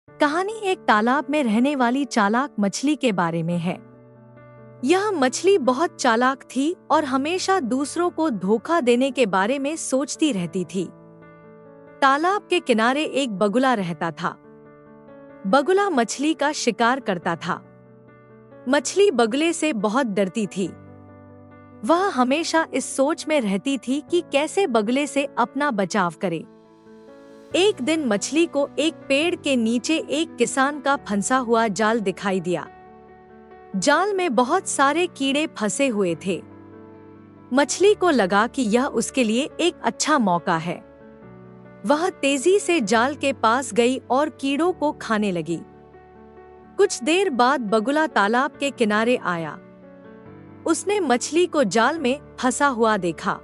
कहानी एक तालाब में रहने वाली चालाक मछली के बारे में है। यह मछली बहुत चालाक थी और हमेशा दूसरों को धोखा देने के बारे में सोचती रहती थी। तालाब के किनारे एक बगुला रहता था। बगुला मछली का शिकार करता था। मछली बगुले से बहुत डरती थी। वह हमेशा इस सोच में रहती थी कि कैसे बगुले से अपना बचाव करे। एक दिन मछली को एक पेड़ के नीचे एक किसान का फंसा हुआ जाल दिखाई दिया। जाल में बहुत सारे कीड़े फंसे हुए थे। मछली को लगा कि यह उसके लिए एक अच्छा मौका है। वह तेजी से जाल के पास गई और कीड़ों को खाने लगी। कुछ देर बाद बगुला तालाब के किनारे आया। उसने मछली को जाल में फंसा हुआ देखा।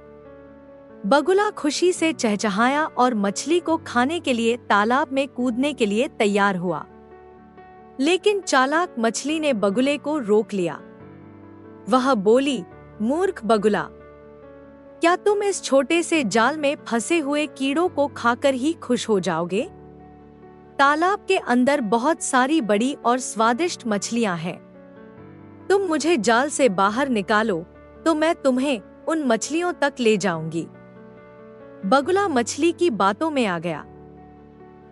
बगुला खुशी से चहचहाया और मछली को खाने के लिए तालाब में कूदने के लिए तैयार हुआ। लेकिन चालाक मछली ने बगुले को रोक लिया। वह बोली, मूर्ख बगुला, क्या तुम इस छोटे से जाल में फंसे हुए कीड़ों को खाकर ही खुश हो जाओगे? तालाब के अंदर बहुत सारी बड़ी और स्वादिष्ट मछलियां हैं। तुम मुझे जाल से बाहर निकालो तो मैं तुम्हें उन मछलियों तक ले जाऊंगी। बगुला मछली की बातों में आ गया।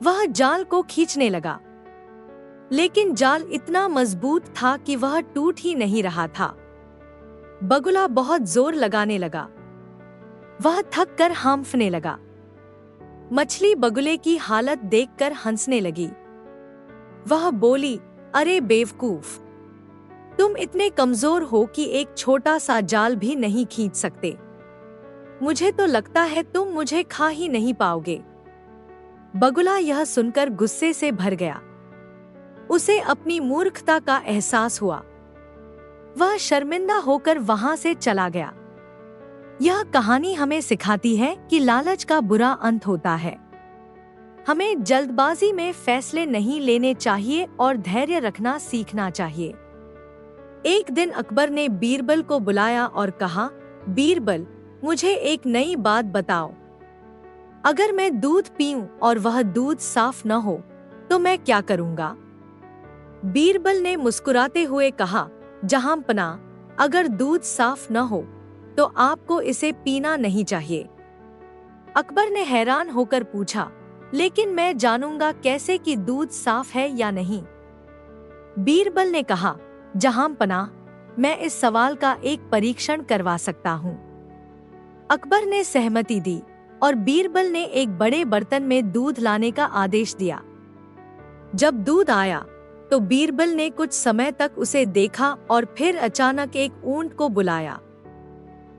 वह जाल को खींचने लगा, लेकिन जाल इतना मजबूत था कि वह टूट ही नहीं रहा था। बगुला बहुत जोर लगाने लगा। वह थक कर हांफने लगा। मछली बगुले की हालत देखकर हंसने लगी। वह बोली, अरे बेवकूफ, तुम इतने कमजोर हो कि एक छोटा सा जाल भी नहीं खींच सकते। मुझे तो लगता है तुम मुझे खा ही नहीं पाओगे। बगुला यह सुनकर गुस्से से भर गया। उसे अपनी मूर्खता का एहसास हुआ। वह शर्मिंदा होकर वहां से चला गया। यह कहानी हमें सिखाती है कि लालच का बुरा अंत होता है। हमें जल्दबाजी में फैसले नहीं लेने चाहिए और धैर्य रखना सीखना चाहिए। एक दिन अकबर ने बीरबल को बुलाया और कहा, बीरबल, मुझे एक नई बात बताओ। अगर मैं दूध पीऊं और वह दूध साफ न हो तो मैं क्या करूंगा? बीरबल ने मुस्कुराते हुए कहा, जहांपना, अगर दूध साफ न हो तो आपको इसे पीना नहीं चाहिए। अकबर ने हैरान होकर पूछा, लेकिन मैं जानूंगा कैसे कि दूध साफ है या नहीं? बीरबल ने कहा, जहांपना, मैं इस सवाल का एक परीक्षण करवा सकता हूँ। अकबर ने सहमति दी और बीरबल ने एक बड़े बर्तन में दूध लाने का आदेश दिया। जब दूध आया तो बीरबल ने कुछ समय तक उसे देखा और फिर अचानक एक ऊंट को बुलाया।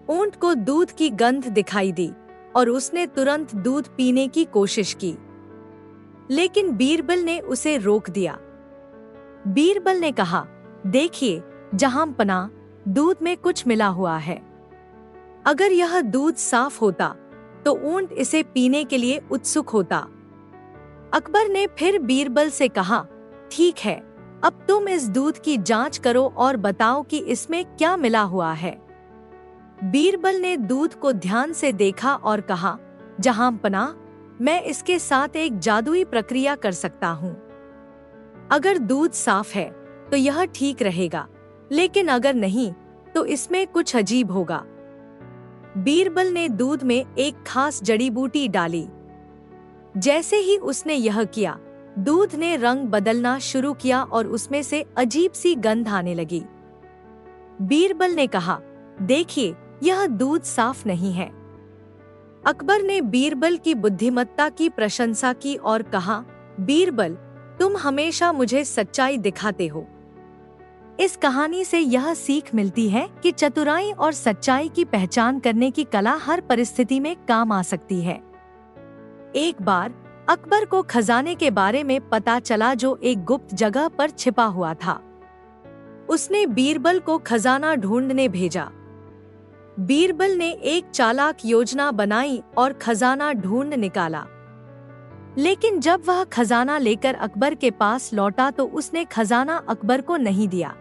ऊंट को दूध की गंध दिखाई दी और उसने तुरंत दूध पीने की कोशिश की, लेकिन बीरबल ने उसे रोक दिया। बीरबल ने कहा, देखिए जहांपना, दूध में कुछ मिला हुआ है। अगर यह दूध साफ होता तो ऊंट इसे पीने के लिए उत्सुक होता। अकबर ने फिर बीरबल से कहा, ठीक है, अब तुम इस दूध की जांच करो और बताओ कि इसमें क्या मिला हुआ है। बीरबल ने दूध को ध्यान से देखा और कहा, जहांपना, मैं इसके साथ एक जादुई प्रक्रिया कर सकता हूँ। अगर दूध साफ है तो यह ठीक रहेगा, लेकिन अगर नहीं तो इसमें कुछ अजीब होगा। बीरबल ने दूध में एक खास जड़ी बूटी डाली। जैसे ही उसने यह किया, दूध ने रंग बदलना शुरू किया और उसमें से अजीब सी गंध आने लगी। बीरबल ने कहा, देखिए, यह दूध साफ नहीं है। अकबर ने बीरबल की बुद्धिमत्ता की प्रशंसा की और कहा, बीरबल, तुम हमेशा मुझे सच्चाई दिखाते हो। इस कहानी से यह सीख मिलती है कि चतुराई और सच्चाई की पहचान करने की कला हर परिस्थिति में काम आ सकती है। एक बार अकबर को खजाने के बारे में पता चला जो एक गुप्त जगह पर छिपा हुआ था। उसने बीरबल को खजाना ढूंढने भेजा। बीरबल ने एक चालाक योजना बनाई और खजाना ढूंढ निकाला। लेकिन जब वह खजाना लेकर अकबर के पास लौटा तो उसने खजाना अकबर को नहीं दिया।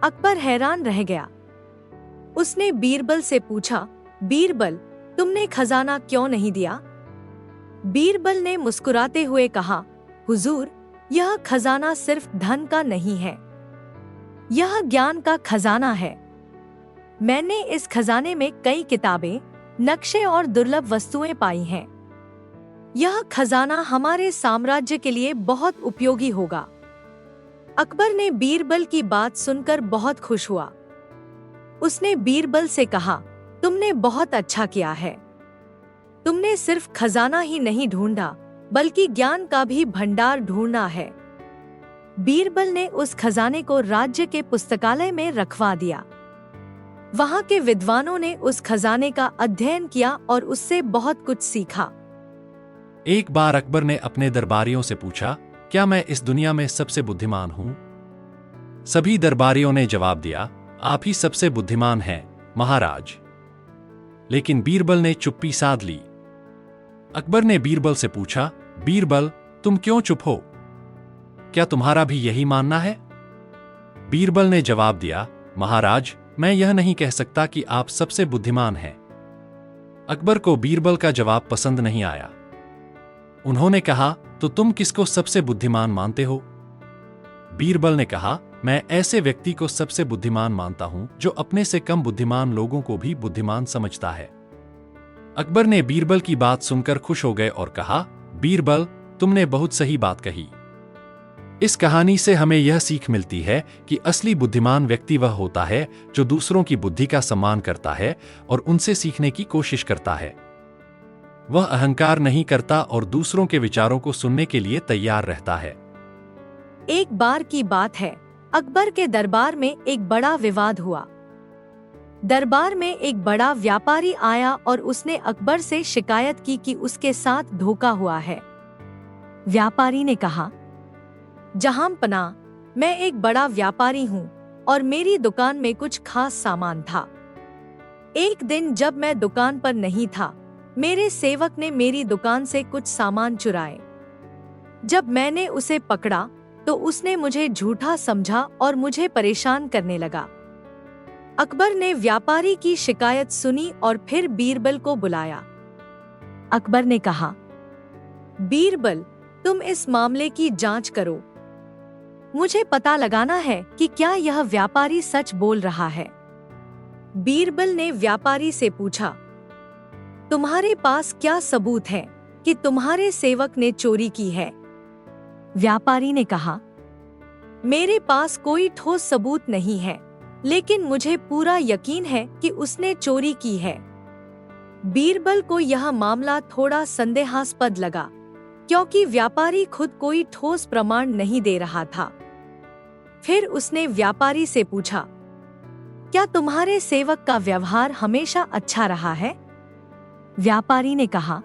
अकबर हैरान रह गया। उसने बीरबल से पूछा, बीरबल, तुमने खजाना क्यों नहीं दिया? बीरबल ने मुस्कुराते हुए कहा, हुजूर, यह खजाना सिर्फ धन का नहीं है, यह ज्ञान का खजाना है। मैंने इस खजाने में कई किताबें, नक्शे और दुर्लभ वस्तुएं पाई हैं। यह खजाना हमारे साम्राज्य के लिए बहुत उपयोगी होगा। अकबर ने बीरबल की बात सुनकर बहुत खुश हुआ। उसने बीरबल से कहा, तुमने बहुत अच्छा किया है। तुमने सिर्फ खजाना ही नहीं ढूंढा, बल्कि ज्ञान का भी भंडार ढूंढना है। बीरबल ने उस खजाने को राज्य के पुस्तकालय में रखवा दिया। वहां के विद्वानों ने उस खजाने का अध्ययन किया और उससे बहुत कुछ सीखा। एक बार अकबर ने अपने दरबारियों से पूछा, क्या मैं इस दुनिया में सबसे बुद्धिमान हूं? सभी दरबारियों ने जवाब दिया, आप ही सबसे बुद्धिमान हैं, महाराज। लेकिन बीरबल ने चुप्पी साध ली। अकबर ने बीरबल से पूछा, बीरबल, तुम क्यों चुप हो? क्या तुम्हारा भी यही मानना है? बीरबल ने जवाब दिया, महाराज, मैं यह नहीं कह सकता कि आप सबसे बुद्धिमान हैं। अकबर को बीरबल का जवाब पसंद नहीं आया। उन्होंने कहा, तो तुम किसको सबसे बुद्धिमान मानते हो? बीरबल ने कहा, मैं ऐसे व्यक्ति को सबसे बुद्धिमान मानता हूं जो अपने से कम बुद्धिमान लोगों को भी बुद्धिमान समझता है। अकबर ने बीरबल की बात सुनकर खुश हो गए और कहा, बीरबल, तुमने बहुत सही बात कही। इस कहानी से हमें यह सीख मिलती है कि असली बुद्धिमान व्यक्ति वह होता है जो दूसरों की बुद्धि का सम्मान करता है और उनसे सीखने की कोशिश करता है। वह अहंकार नहीं करता और दूसरों के विचारों को सुनने के लिए तैयार रहता है। एक बार की बात है, अकबर के दरबार में एक बड़ा विवाद हुआ। दरबार में एक बड़ा व्यापारी आया और उसने अकबर से शिकायत की कि उसके साथ धोखा हुआ है। व्यापारी ने कहा, जहांपनाह, मैं एक बड़ा व्यापारी हूँ और मेरी दुकान में कुछ खास सामान था। एक दिन जब मैं दुकान पर नहीं था, मेरे सेवक ने मेरी दुकान से कुछ सामान चुराए। जब मैंने उसे पकड़ा तो उसने मुझे झूठा समझा और मुझे परेशान करने लगा। अकबर ने व्यापारी की शिकायत सुनी और फिर बीरबल को बुलाया। अकबर ने कहा, बीरबल, तुम इस मामले की जांच करो। मुझे पता लगाना है कि क्या यह व्यापारी सच बोल रहा है। बीरबल ने व्यापारी से पूछा, तुम्हारे पास क्या सबूत है कि तुम्हारे सेवक ने चोरी की है? व्यापारी ने कहा, मेरे पास कोई ठोस सबूत नहीं है, लेकिन मुझे पूरा यकीन है कि उसने चोरी की है। बीरबल को यह मामला थोड़ा संदेहास्पद लगा, क्योंकि व्यापारी खुद कोई ठोस प्रमाण नहीं दे रहा था। फिर उसने व्यापारी से पूछा, क्या तुम्हारे सेवक का व्यवहार हमेशा अच्छा रहा है? व्यापारी ने कहा,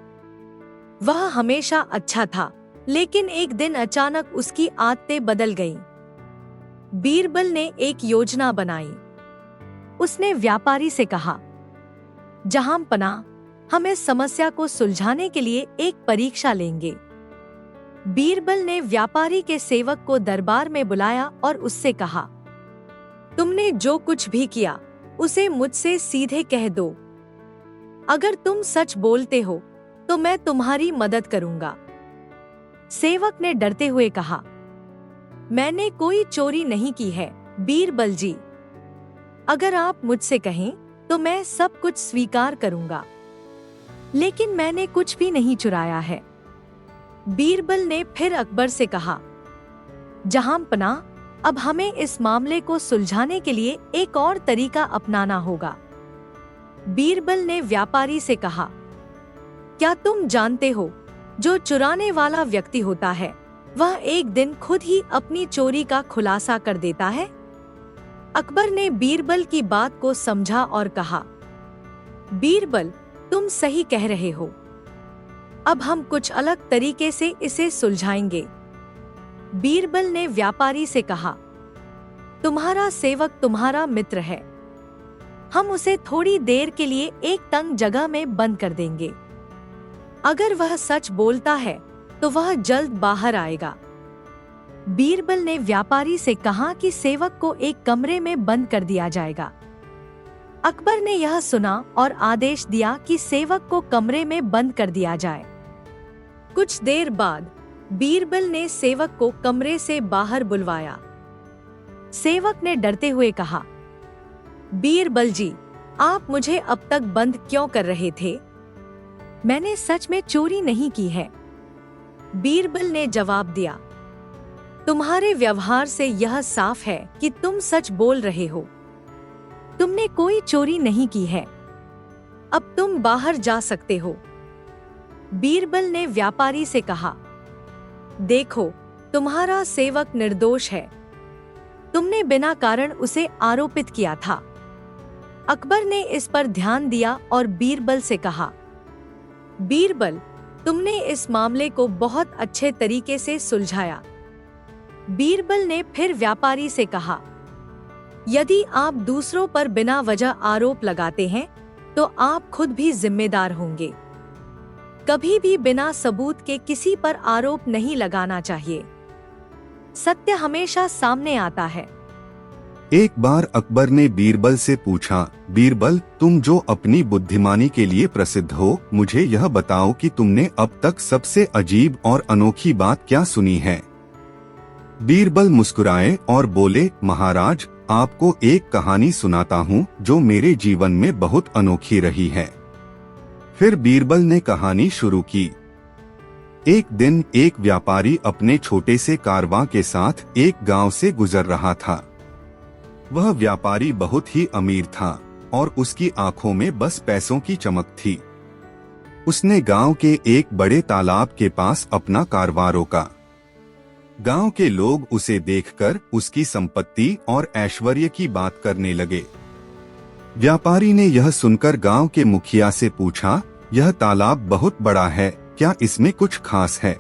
वह हमेशा अच्छा था, लेकिन एक दिन अचानक उसकी आदतें बदल गईं। बीरबल ने एक योजना बनाई। उसने व्यापारी से कहा, जहांपनाह, हम इस समस्या को सुलझाने के लिए एक परीक्षा लेंगे। बीरबल ने व्यापारी के सेवक को दरबार में बुलाया और उससे कहा, तुमने जो कुछ भी किया उसे मुझसे सीधे कह दो। अगर तुम सच बोलते हो तो मैं तुम्हारी मदद करूंगा। सेवक ने डरते हुए कहा, मैंने कोई चोरी नहीं की है बीरबल जी। अगर आप मुझसे कहें तो मैं सब कुछ स्वीकार करूंगा, लेकिन मैंने कुछ भी नहीं चुराया है। बीरबल ने फिर अकबर से कहा, जहांपनाह, अब हमें इस मामले को सुलझाने के लिए एक और तरीका अपनाना होगा। बीरबल ने व्यापारी से कहा, क्या तुम जानते हो, जो चुराने वाला व्यक्ति होता है वह एक दिन खुद ही अपनी चोरी का खुलासा कर देता है। अकबर ने बीरबल की बात को समझा और कहा, बीरबल, तुम सही कह रहे हो। अब हम कुछ अलग तरीके से इसे सुलझाएंगे। बीरबल ने व्यापारी से कहा, तुम्हारा सेवक तुम्हारा मित्र है, हम उसे थोड़ी देर के लिए एक तंग जगह में बंद कर देंगे। अगर वह सच बोलता है तो वह जल्द बाहर आएगा। बीरबल ने व्यापारी से कहा कि सेवक को एक कमरे में बंद कर दिया जाएगा। अकबर ने यह सुना और आदेश दिया कि सेवक को कमरे में बंद कर दिया जाए। कुछ देर बाद बीरबल ने सेवक को कमरे से बाहर बुलवाया। सेवक ने डरते हुए कहा, बीरबल जी, आप मुझे अब तक बंद क्यों कर रहे थे? मैंने सच में चोरी नहीं की है। बीरबल ने जवाब दिया, तुम्हारे व्यवहार से यह साफ है कि तुम सच बोल रहे हो। तुमने कोई चोरी नहीं की है। अब तुम बाहर जा सकते हो। बीरबल ने व्यापारी से कहा, देखो, तुम्हारा सेवक निर्दोष है। तुमने बिना कारण उसे आरोपित किया था। अकबर ने इस पर ध्यान दिया और बीरबल से कहा, बीरबल, तुमने इस मामले को बहुत अच्छे तरीके से सुलझाया। बीरबल ने फिर व्यापारी से कहा, यदि आप दूसरों पर बिना वजह आरोप लगाते हैं तो आप खुद भी जिम्मेदार होंगे। कभी भी बिना सबूत के किसी पर आरोप नहीं लगाना चाहिए। सत्य हमेशा सामने आता है। एक बार अकबर ने बीरबल से पूछा, बीरबल, तुम जो अपनी बुद्धिमानी के लिए प्रसिद्ध हो, मुझे यह बताओ कि तुमने अब तक सबसे अजीब और अनोखी बात क्या सुनी है? बीरबल मुस्कुराए और बोले, महाराज, आपको एक कहानी सुनाता हूँ जो मेरे जीवन में बहुत अनोखी रही है। फिर बीरबल ने कहानी शुरू की। एक दिन एक व्यापारी अपने छोटे से कारवां के साथ एक गांव से गुजर रहा था। वह व्यापारी बहुत ही अमीर था और उसकी आंखों में बस पैसों की चमक थी। उसने गांव के एक बड़े तालाब के पास अपना कारवां रोका। गांव के लोग उसे देखकर उसकी संपत्ति और ऐश्वर्य की बात करने लगे। व्यापारी ने यह सुनकर गांव के मुखिया से पूछा, यह तालाब बहुत बड़ा है, क्या इसमें कुछ खास है?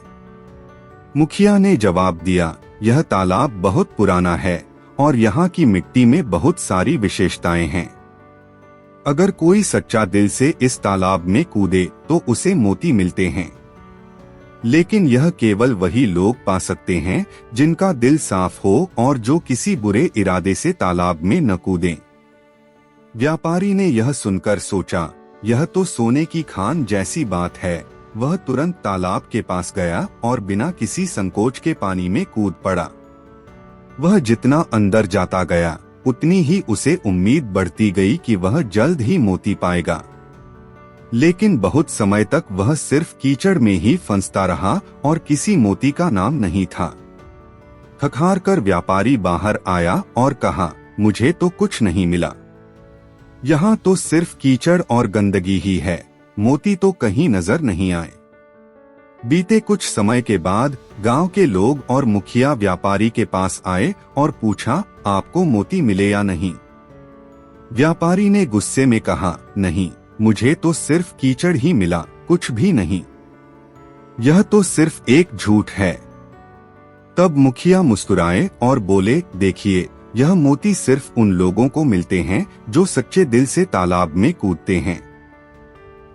मुखिया ने जवाब दिया, यह तालाब बहुत पुराना है और यहाँ की मिट्टी में बहुत सारी विशेषताएं हैं। अगर कोई सच्चा दिल से इस तालाब में कूदे तो उसे मोती मिलते हैं, लेकिन यह केवल वही लोग पा सकते हैं जिनका दिल साफ हो और जो किसी बुरे इरादे से तालाब में न कूदें। व्यापारी ने यह सुनकर सोचा, यह तो सोने की खान जैसी बात है। वह तुरंत तालाब के पास गया और बिना किसी संकोच के पानी में कूद पड़ा। वह जितना अंदर जाता गया उतनी ही उसे उम्मीद बढ़ती गई कि वह जल्द ही मोती पाएगा, लेकिन बहुत समय तक वह सिर्फ कीचड़ में ही फंसता रहा और किसी मोती का नाम नहीं था। थक-हार कर व्यापारी बाहर आया और कहा, मुझे तो कुछ नहीं मिला। यहाँ तो सिर्फ कीचड़ और गंदगी ही है, मोती तो कहीं नजर नहीं आए। बीते कुछ समय के बाद गांव के लोग और मुखिया व्यापारी के पास आए और पूछा, आपको मोती मिले या नहीं? व्यापारी ने गुस्से में कहा, नहीं, मुझे तो सिर्फ कीचड़ ही मिला, कुछ भी नहीं। यह तो सिर्फ एक झूठ है। तब मुखिया मुस्कुराए और बोले, देखिए, यह मोती सिर्फ उन लोगों को मिलते हैं जो सच्चे दिल से तालाब में कूदते हैं।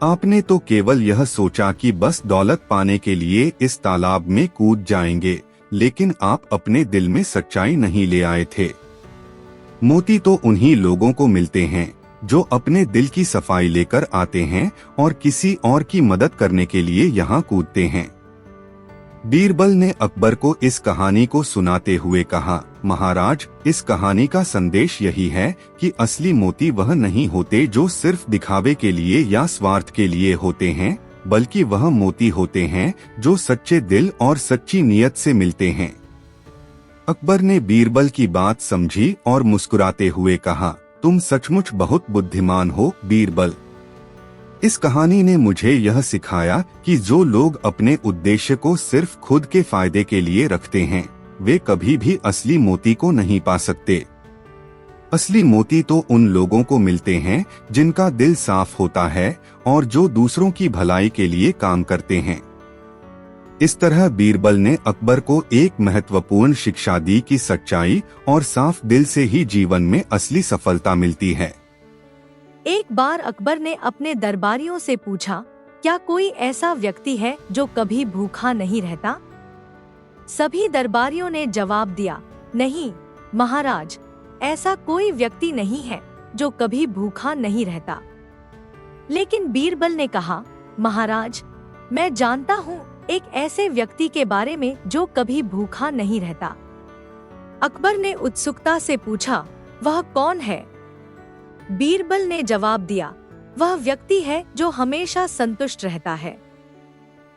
आपने तो केवल यह सोचा कि बस दौलत पाने के लिए इस तालाब में कूद जाएंगे, लेकिन आप अपने दिल में सच्चाई नहीं ले आए थे। मोती तो उन्हीं लोगों को मिलते हैं जो अपने दिल की सफाई लेकर आते हैं और किसी और की मदद करने के लिए यहाँ कूदते हैं। बीरबल ने अकबर को इस कहानी को सुनाते हुए कहा, महाराज, इस कहानी का संदेश यही है कि असली मोती वह नहीं होते जो सिर्फ दिखावे के लिए या स्वार्थ के लिए होते हैं, बल्कि वह मोती होते हैं जो सच्चे दिल और सच्ची नीयत से मिलते हैं। अकबर ने बीरबल की बात समझी और मुस्कुराते हुए कहा, तुम सचमुच बहुत बुद्धिमान हो बीरबल। इस कहानी ने मुझे यह सिखाया कि जो लोग अपने उद्देश्य को सिर्फ खुद के फायदे के लिए रखते हैं, वे कभी भी असली मोती को नहीं पा सकते। असली मोती तो उन लोगों को मिलते हैं जिनका दिल साफ होता है और जो दूसरों की भलाई के लिए काम करते हैं। इस तरह बीरबल ने अकबर को एक महत्वपूर्ण शिक्षा दी कि सच्चाई और साफ दिल से ही जीवन में असली सफलता मिलती है। एक बार अकबर ने अपने दरबारियों से पूछा, क्या कोई ऐसा व्यक्ति है जो कभी भूखा नहीं रहता? सभी दरबारियों ने जवाब दिया, नहीं महाराज, ऐसा कोई व्यक्ति नहीं है जो कभी भूखा नहीं रहता। लेकिन बीरबल ने कहा, महाराज, मैं जानता हूँ एक ऐसे व्यक्ति के बारे में जो कभी भूखा नहीं रहता। अकबर ने उत्सुकता से पूछा, वह कौन है? बीरबल ने जवाब दिया, वह व्यक्ति है जो हमेशा संतुष्ट रहता है।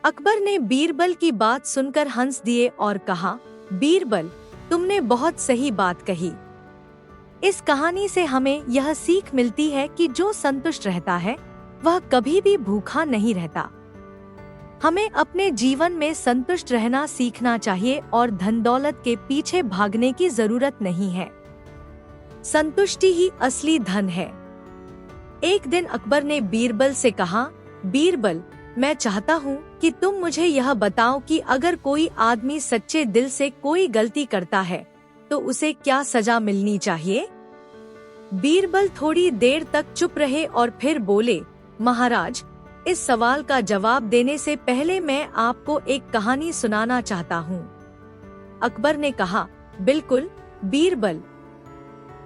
अकबर ने बीरबल की बात सुनकर हंस दिए और कहा, बीरबल, तुमने बहुत सही बात कही। इस कहानी से हमें यह सीख मिलती है कि जो संतुष्ट रहता है वह कभी भी भूखा नहीं रहता। हमें अपने जीवन में संतुष्ट रहना सीखना चाहिए और धन दौलत के पीछे भागने की जरूरत नहीं है। संतुष्टि ही असली धन है। एक दिन अकबर ने बीरबल से कहा, बीरबल, मैं चाहता हूँ कि तुम मुझे यह बताओ कि अगर कोई आदमी सच्चे दिल से कोई गलती करता है तो उसे क्या सजा मिलनी चाहिए? बीरबल थोड़ी देर तक चुप रहे और फिर बोले, महाराज, इस सवाल का जवाब देने से पहले मैं आपको एक कहानी सुनाना चाहता हूँ। अकबर ने कहा, बिल्कुल बीरबल,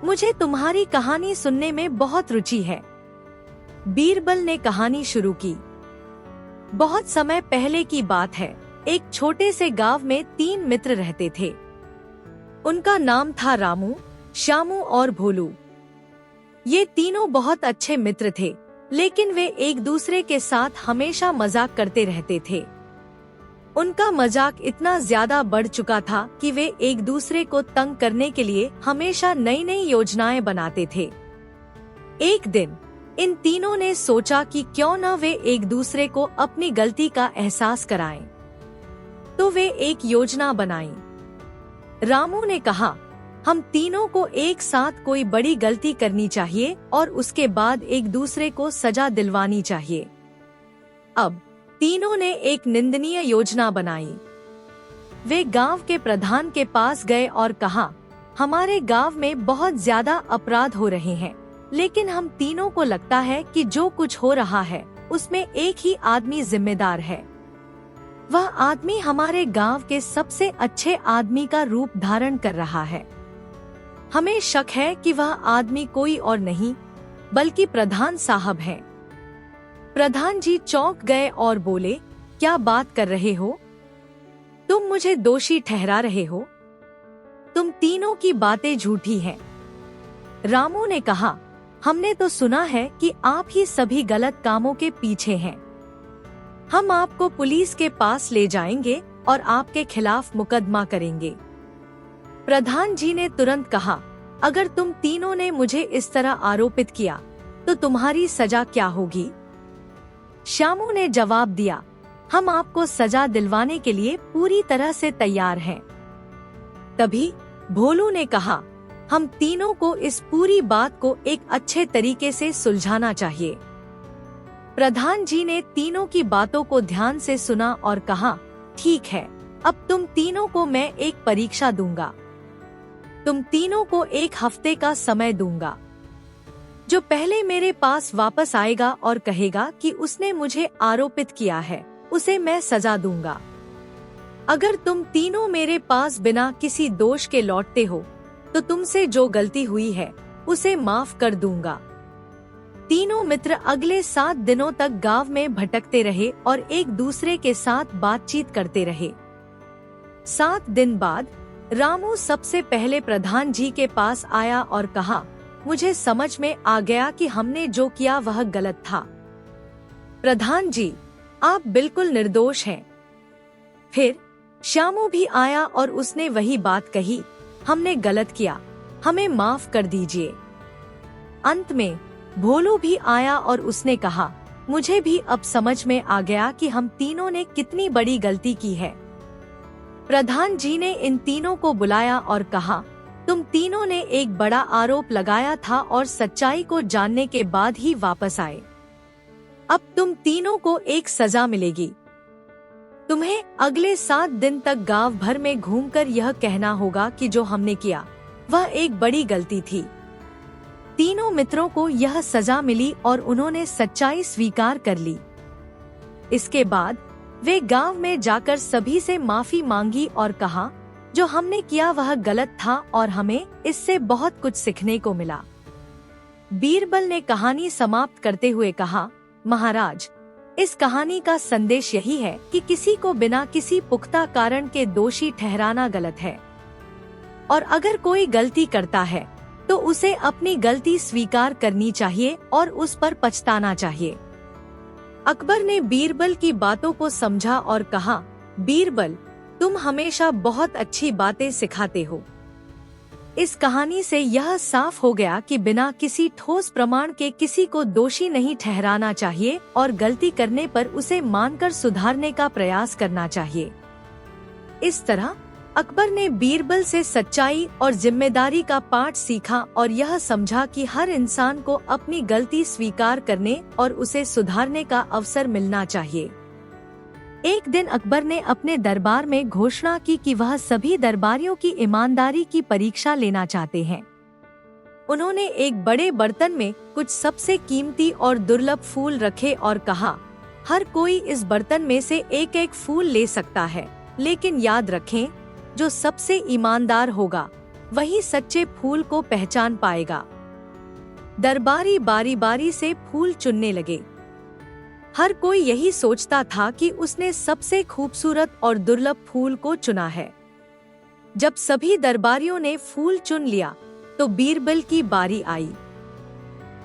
मुझे तुम्हारी कहानी सुनने में बहुत रुचि है। बीरबल ने कहानी शुरू की। बहुत समय पहले की बात है। एक छोटे से गांव में 3 मित्र रहते थे। उनका नाम था रामू, श्यामू और भोलू। ये तीनों बहुत अच्छे मित्र थे, लेकिन वे एक दूसरे के साथ हमेशा मजाक करते रहते थे। उनका मजाक इतना ज्यादा बढ़ चुका था कि वे एक दूसरे को तंग करने के लिए हमेशा नई नई योजनाएं बनाते थे। एक दिन इन तीनों ने सोचा कि क्यों न वे एक दूसरे को अपनी गलती का एहसास कराएं। तो वे एक योजना बनाई। रामू ने कहा, हम तीनों को एक साथ कोई बड़ी गलती करनी चाहिए और उसके बाद एक दूसरे को सजा दिलवानी चाहिए। अब तीनों ने एक निंदनीय योजना बनाई। वे गांव के प्रधान के पास गए और कहा, हमारे गांव में बहुत ज्यादा अपराध हो रहे हैं, लेकिन हम तीनों को लगता है कि जो कुछ हो रहा है उसमें एक ही आदमी जिम्मेदार है। वह आदमी हमारे गांव के सबसे अच्छे आदमी का रूप धारण कर रहा है। हमें शक है कि वह आदमी कोई और नहीं बल्कि प्रधान साहब हैं। प्रधान जी चौंक गए और बोले, क्या बात कर रहे हो? तुम मुझे दोषी ठहरा रहे हो? तुम तीनों की बातें झूठी हैं। रामू ने कहा, हमने तो सुना है कि आप ही सभी गलत कामों के पीछे हैं। हम आपको पुलिस के पास ले जाएंगे और आपके खिलाफ मुकदमा करेंगे। प्रधान जी ने तुरंत कहा, अगर तुम तीनों ने मुझे इस तरह आरोपित किया तो तुम्हारी सजा क्या होगी? श्यामू ने जवाब दिया, हम आपको सजा दिलवाने के लिए पूरी तरह से तैयार हैं। तभी भोलू ने कहा, हम तीनों को इस पूरी बात को एक अच्छे तरीके से सुलझाना चाहिए। प्रधान जी ने तीनों की बातों को ध्यान से सुना और कहा, ठीक है, अब तुम तीनों को मैं एक परीक्षा दूंगा। तुम तीनों को 1 हफ्ते का समय दूंगा। जो पहले मेरे पास वापस आएगा और कहेगा कि उसने मुझे आरोपित किया है, उसे मैं सजा दूंगा। अगर तुम तीनों मेरे पास बिना किसी दोष के लौटते हो तो तुमसे जो गलती हुई है उसे माफ कर दूंगा। तीनों मित्र अगले 7 दिनों तक गांव में भटकते रहे और एक दूसरे के साथ बातचीत करते रहे। 7 दिन बाद रामू सबसे पहले प्रधान जी के पास आया और कहा, मुझे समझ में आ गया कि हमने जो किया वह गलत था। प्रधान जी, आप बिल्कुल निर्दोष हैं। फिर श्यामू भी आया और उसने वही बात कही, हमने गलत किया, हमें माफ कर दीजिए। अंत में भोलू भी आया और उसने कहा, मुझे भी अब समझ में आ गया कि हम तीनों ने कितनी बड़ी गलती की है। प्रधान जी ने इन तीनों को बुलाया और कहा, तुम तीनों ने एक बड़ा आरोप लगाया था और सच्चाई को जानने के बाद ही वापस आए। अब तुम तीनों को एक सजा मिलेगी। तुम्हें अगले 7 दिन तक गांव भर में घूमकर यह कहना होगा कि जो हमने किया वह एक बड़ी गलती थी। तीनों मित्रों को यह सजा मिली और उन्होंने सच्चाई स्वीकार कर ली। इसके बाद वे गांव में जाकर सभी से माफी मांगी और कहा, जो हमने किया वह गलत था और हमें इससे बहुत कुछ सीखने को मिला। बीरबल ने कहानी समाप्त करते हुए कहा, महाराज, इस कहानी का संदेश यही है कि किसी को बिना किसी पुख्ता कारण के दोषी ठहराना गलत है, और अगर कोई गलती करता है तो उसे अपनी गलती स्वीकार करनी चाहिए और उस पर पछताना चाहिए। अकबर ने बीरबल की बातों को समझा और कहा, बीरबल, तुम हमेशा बहुत अच्छी बातें सिखाते हो। इस कहानी से यह साफ हो गया कि बिना किसी ठोस प्रमाण के किसी को दोषी नहीं ठहराना चाहिए और गलती करने पर उसे मानकर सुधारने का प्रयास करना चाहिए। इस तरह अकबर ने बीरबल से सच्चाई और जिम्मेदारी का पाठ सीखा और यह समझा कि हर इंसान को अपनी गलती स्वीकार करने और उसे सुधारने का अवसर मिलना चाहिए। एक दिन अकबर ने अपने दरबार में घोषणा की कि वह सभी दरबारियों की ईमानदारी की परीक्षा लेना चाहते हैं। उन्होंने एक बड़े बर्तन में कुछ सबसे कीमती और दुर्लभ फूल रखे और कहा, हर कोई इस बर्तन में से एक एक फूल ले सकता है, लेकिन याद रखें, जो सबसे ईमानदार होगा वही सच्चे फूल को पहचान पाएगा। दरबारी बारी बारी से फूल चुनने लगे। हर कोई यही सोचता था कि उसने सबसे खूबसूरत और दुर्लभ फूल को चुना है। जब सभी दरबारियों ने फूल चुन लिया तो बीरबल की बारी आई।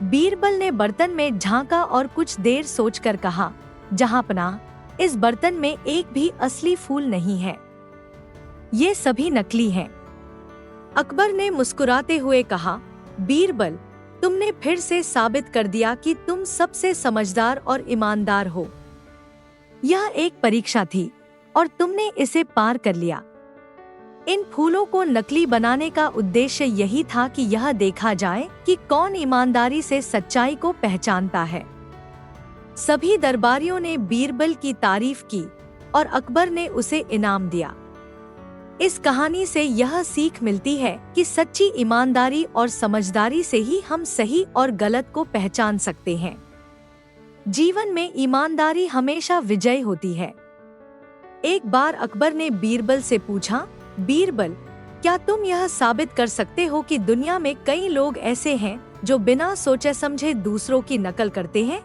बीरबल ने बर्तन में झांका और कुछ देर सोचकर कहा, जहांपनाह, इस बर्तन में एक भी असली फूल नहीं है, ये सभी नकली हैं। अकबर ने मुस्कुराते हुए कहा, बीरबल, तुमने फिर से साबित कर दिया कि तुम सबसे समझदार और ईमानदार हो। यह एक परीक्षा थी और तुमने इसे पार कर लिया। इन फूलों को नकली बनाने का उद्देश्य यही था कि यह देखा जाए कि कौन ईमानदारी से सच्चाई को पहचानता है। सभी दरबारियों ने बीरबल की तारीफ की और अकबर ने उसे इनाम दिया। इस कहानी से यह सीख मिलती है कि सच्ची ईमानदारी और समझदारी से ही हम सही और गलत को पहचान सकते हैं। जीवन में ईमानदारी हमेशा विजय होती है। एक बार अकबर ने बीरबल से पूछा, बीरबल, क्या तुम यह साबित कर सकते हो कि दुनिया में कई लोग ऐसे हैं जो बिना सोचे समझे दूसरों की नकल करते हैं?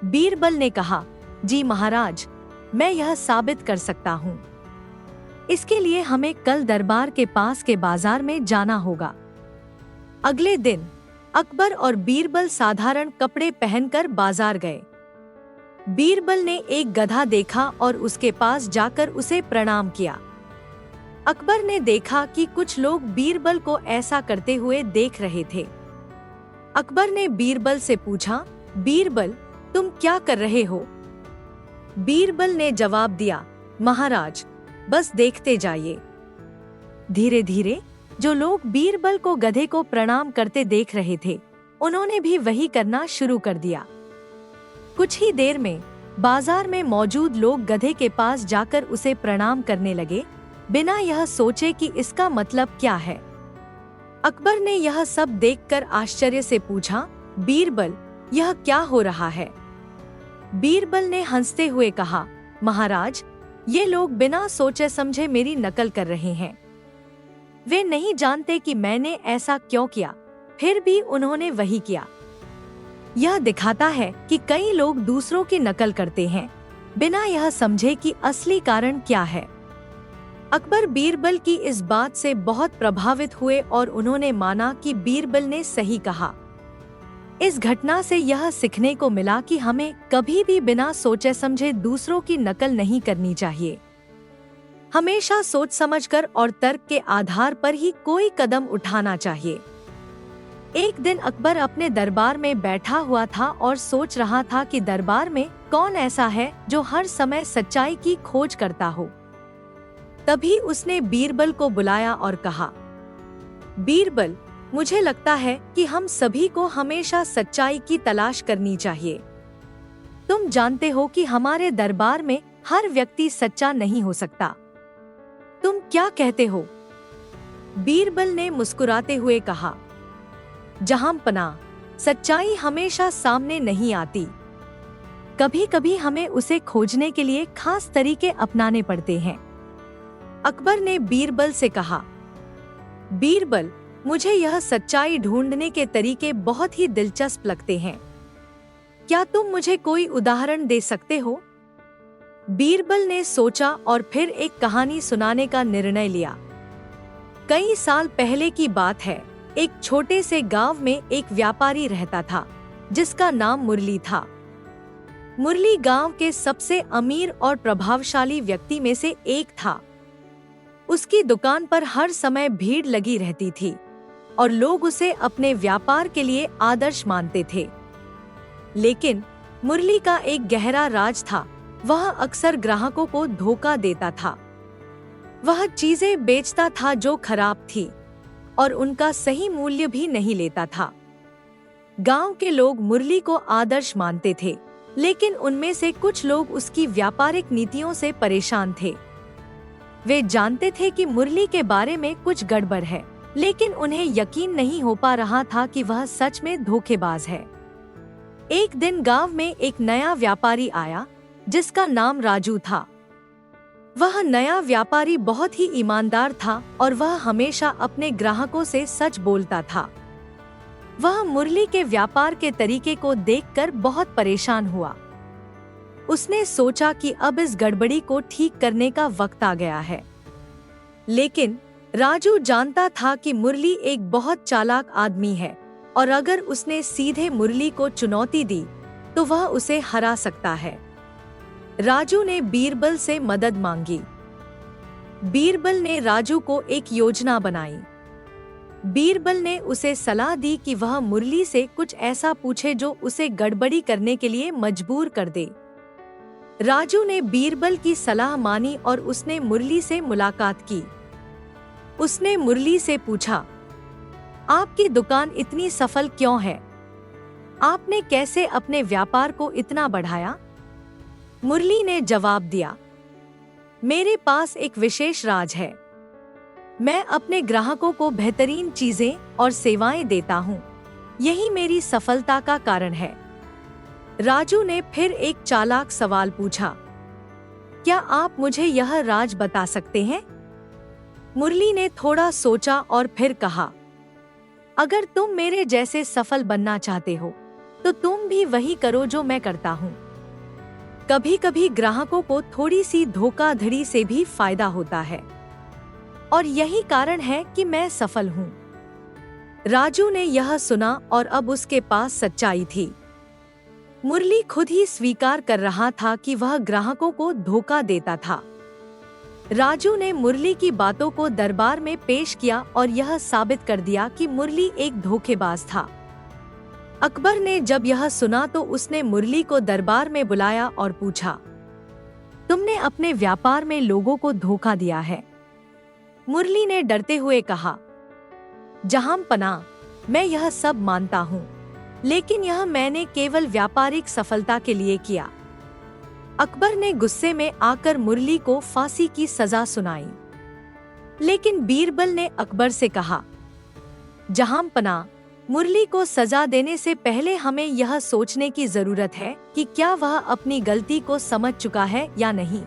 बीरबल ने कहा, जी महाराज, मैं यह साबित कर सकता हूँ। इसके लिए हमें कल दरबार के पास के बाजार में जाना होगा। अगले दिन अकबर और बीरबल साधारण कपड़े पहनकर बाजार गए। बीरबल ने एक गधा देखा और उसके पास जाकर उसे प्रणाम किया। अकबर ने देखा कि कुछ लोग बीरबल को ऐसा करते हुए देख रहे थे। अकबर ने बीरबल से पूछा, बीरबल, तुम क्या कर रहे हो? बीरबल ने जवाब दिया, महाराज, बस देखते जाइए। धीरे धीरे जो लोग बीरबल को गधे को प्रणाम करते देख रहे थे, उन्होंने भी वही करना शुरू कर दिया। कुछ ही देर में बाजार में मौजूद लोग गधे के पास जाकर उसे प्रणाम करने लगे, बिना यह सोचे कि इसका मतलब क्या है। अकबर ने यह सब देखकर आश्चर्य से पूछा, बीरबल, यह क्या हो रहा है? बीरबल ने हंसते हुए कहा, महाराज, ये लोग बिना सोचे समझे मेरी नकल कर रहे हैं। वे नहीं जानते कि मैंने ऐसा क्यों किया, फिर भी उन्होंने वही किया। यह दिखाता है कि कई लोग दूसरों की नकल करते हैं, बिना यह समझे कि असली कारण क्या है। अकबर बीरबल की इस बात से बहुत प्रभावित हुए और उन्होंने माना कि बीरबल ने सही कहा। इस घटना से यह सीखने को मिला कि हमें कभी भी बिना सोचे समझे दूसरों की नकल नहीं करनी चाहिए। हमेशा सोच समझकर और तर्क के आधार पर ही कोई कदम उठाना चाहिए। एक दिन अकबर अपने दरबार में बैठा हुआ था और सोच रहा था कि दरबार में कौन ऐसा है जो हर समय सच्चाई की खोज करता हो। तभी उसने बीरबल को बुलाया और कहा, बीरबल, मुझे लगता है कि हम सभी को हमेशा सच्चाई की तलाश करनी चाहिए। तुम जानते हो कि हमारे दरबार में हर व्यक्ति सच्चा नहीं हो सकता। तुम क्या कहते हो? बीरबल ने मुस्कुराते हुए कहा, जहांपनाह, सच्चाई हमेशा सामने नहीं आती। कभी कभी हमें उसे खोजने के लिए खास तरीके अपनाने पड़ते हैं। अकबर ने बीरबल से कहा, बीरबल, मुझे यह सच्चाई ढूंढने के तरीके बहुत ही दिलचस्प लगते हैं। क्या तुम मुझे कोई उदाहरण दे सकते हो? बीरबल ने सोचा और फिर एक कहानी सुनाने का निर्णय लिया। कई साल पहले की बात है। एक छोटे से गांव में एक व्यापारी रहता था जिसका नाम मुरली था। मुरली गांव के सबसे अमीर और प्रभावशाली व्यक्ति में से एक था। उसकी दुकान पर हर समय भीड़ लगी रहती थी और लोग उसे अपने व्यापार के लिए आदर्श मानते थे। लेकिन मुरली का एक गहरा राज था। वह अक्सर ग्राहकों को धोखा देता था। वह चीजें बेचता था जो खराब थी और उनका सही मूल्य भी नहीं लेता था। गांव के लोग मुरली को आदर्श मानते थे, लेकिन उनमें से कुछ लोग उसकी व्यापारिक नीतियों से परेशान थे। वे जानते थे कि मुरली के बारे में कुछ गड़बड़ है, लेकिन उन्हें यकीन नहीं हो पा रहा था कि वह सच में धोखेबाज है। एक दिन गांव में एक नया व्यापारी आया जिसका नाम राजू था। वह नया व्यापारी बहुत ही ईमानदार था और वह हमेशा अपने ग्राहकों से सच बोलता था। वह मुरली के व्यापार के तरीके को देखकर बहुत परेशान हुआ। उसने सोचा कि अब इस गड़बड़ी को ठीक करने का वक्त आ गया है। लेकिन राजू जानता था कि मुरली एक बहुत चालाक आदमी है और अगर उसने सीधे मुरली को चुनौती दी तो वह उसे हरा सकता है। राजू ने बीरबल से मदद मांगी। बीरबल ने राजू को एक योजना बनाई। बीरबल ने उसे सलाह दी कि वह मुरली से कुछ ऐसा पूछे जो उसे गड़बड़ी करने के लिए मजबूर कर दे। राजू ने बीरबल की सलाह मानी और उसने मुरली से मुलाकात की। उसने मुरली से पूछा, आपकी दुकान इतनी सफल क्यों है? आपने कैसे अपने व्यापार को इतना बढ़ाया? मुरली ने जवाब दिया, मेरे पास एक विशेष राज है। मैं अपने ग्राहकों को बेहतरीन चीजें और सेवाएं देता हूँ। यही मेरी सफलता का कारण है। राजू ने फिर एक चालाक सवाल पूछा, क्या आप मुझे यह राज बता सकते हैं? मुरली ने थोड़ा सोचा और फिर कहा, अगर तुम मेरे जैसे सफल बनना चाहते हो तो तुम भी वही करो जो मैं करता हूँ। कभी कभी ग्राहकों को थोड़ी सी धोखाधड़ी से भी फायदा होता है और यही कारण है कि मैं सफल हूँ। राजू ने यह सुना और अब उसके पास सच्चाई थी। मुरली खुद ही स्वीकार कर रहा था कि वह ग्राहकों को धोखा देता था। राजू ने मुरली की बातों को दरबार में पेश किया और यह साबित कर दिया कि मुरली एक धोखेबाज था। अकबर ने जब यह सुना तो उसने मुरली को दरबार में बुलाया और पूछा, तुमने अपने व्यापार में लोगों को धोखा दिया है। मुरली ने डरते हुए कहा, जहांपनाह, मैं यह सब मानता हूँ, लेकिन यह मैंने केवल व्यापारिक सफलता के लिए किया। अकबर ने गुस्से में आकर मुरली को फांसी की सजा सुनाई। लेकिन बीरबल ने अकबर से कहा, जहांपनाह, मुरली को सजा देने से पहले हमें यह सोचने की जरूरत है कि क्या वह अपनी गलती को समझ चुका है या नहीं।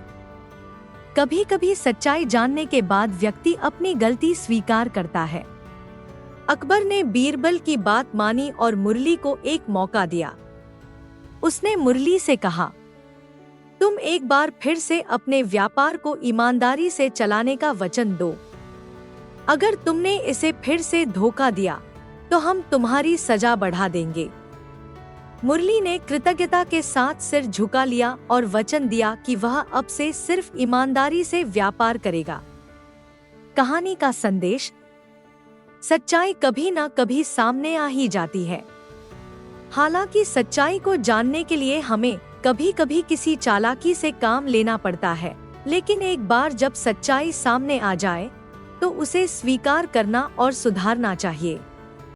कभी कभी सच्चाई जानने के बाद व्यक्ति अपनी गलती स्वीकार करता है। अकबर ने बीरबल की बात मानी और मुरली को एक मौका दिया। उसने मुरली से कहा, तुम एक बार फिर से अपने व्यापार को ईमानदारी से चलाने का वचन दो। अगर तुमने इसे फिर से धोखा दिया तो हम तुम्हारी सजा बढ़ा देंगे। मुरली ने कृतज्ञता के साथ सिर झुका लिया और वचन दिया कि वह अब से सिर्फ ईमानदारी से व्यापार करेगा। कहानी का संदेश, सच्चाई कभी न कभी सामने आ ही जाती है। हालांकि सच्चाई को जानने के लिए हमें कभी कभी किसी चालाकी से काम लेना पड़ता है, लेकिन एक बार जब सच्चाई सामने आ जाए तो उसे स्वीकार करना और सुधारना चाहिए।